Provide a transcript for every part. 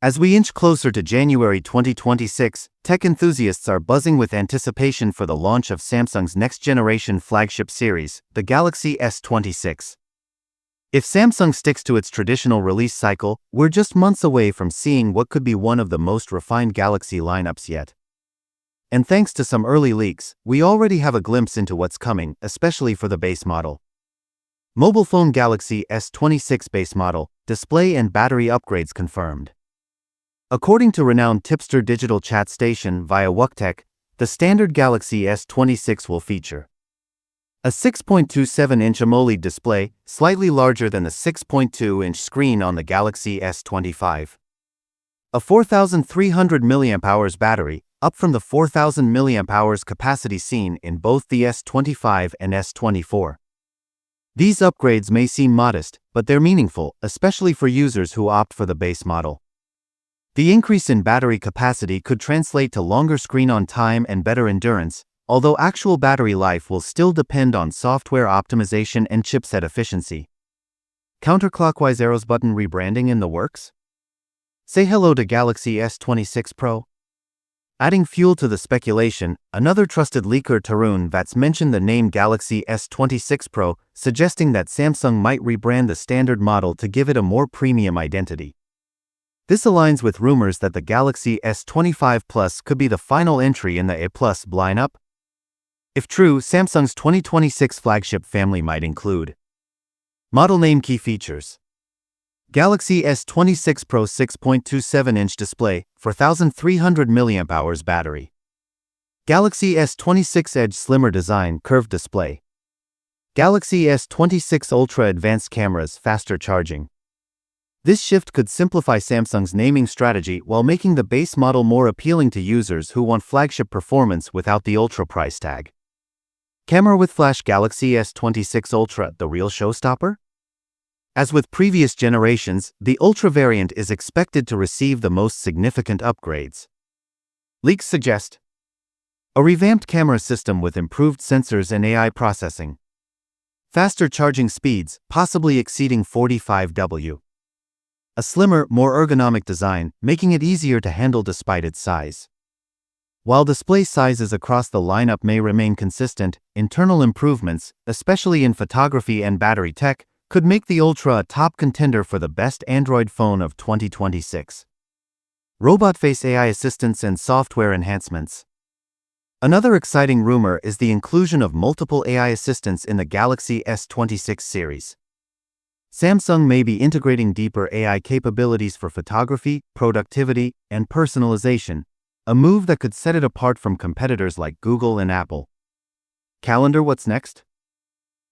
As we inch closer to January 2026, tech enthusiasts are buzzing with anticipation for the launch of Samsung's next-generation flagship series, the Galaxy S26. If Samsung sticks to its traditional release cycle, we're just months away from seeing what could be one of the most refined Galaxy lineups yet. And thanks to some early leaks, we already have a glimpse into what's coming, especially for the base model. Mobile phone Galaxy S26 base model, display and battery upgrades confirmed. According to renowned tipster digital chat station via WuckTech, the standard Galaxy S26 will feature a 6.27-inch AMOLED display, slightly larger than the 6.2-inch screen on the Galaxy S25. A 4,300 mAh battery, up from the 4,000 mAh capacity seen in both the S25 and S24. These upgrades may seem modest, but they're meaningful, especially for users who opt for the base model. The increase in battery capacity could translate to longer screen-on time and better endurance, although actual battery life will still depend on software optimization and chipset efficiency. Counterclockwise arrows button rebranding in the works? Say hello to Galaxy S26 Pro. Adding fuel to the speculation, another trusted leaker Tarun Vats mentioned the name Galaxy S26 Pro, suggesting that Samsung might rebrand the standard model to give it a more premium identity. This aligns with rumors that the Galaxy S25 Plus could be the final entry in the A+ lineup. If true, Samsung's 2026 flagship family might include model name. Key features: Galaxy S26 Pro 6.27-inch display, 4,300 mAh battery. Galaxy S26 Edge slimmer design, curved display. Galaxy S26 Ultra advanced cameras, faster charging. This shift could simplify Samsung's naming strategy while making the base model more appealing to users who want flagship performance without the Ultra price tag. Camera with flash. Galaxy S26 Ultra, the real showstopper? As with previous generations, the Ultra variant is expected to receive the most significant upgrades. Leaks suggest a revamped camera system with improved sensors and AI processing. Faster charging speeds, possibly exceeding 45 W. A slimmer, more ergonomic design, making it easier to handle despite its size. While display sizes across the lineup may remain consistent, internal improvements, especially in photography and battery tech, could make the Ultra a top contender for the best Android phone of 2026. Robot face AI assistance and software enhancements. Another exciting rumor is the inclusion of multiple AI assistants in the Galaxy S26 series. Samsung may be integrating deeper AI capabilities for photography, productivity, and personalization, a move that could set it apart from competitors like Google and Apple. Calendar. What's next?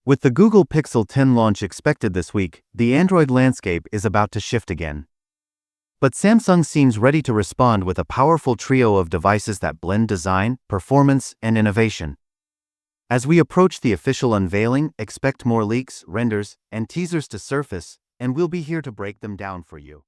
With the Google Pixel 10 launch expected this week, the Android landscape is about to shift again. But Samsung seems ready to respond with a powerful trio of devices that blend design, performance, and innovation. As we approach the official unveiling, expect more leaks, renders, and teasers to surface, and we'll be here to break them down for you.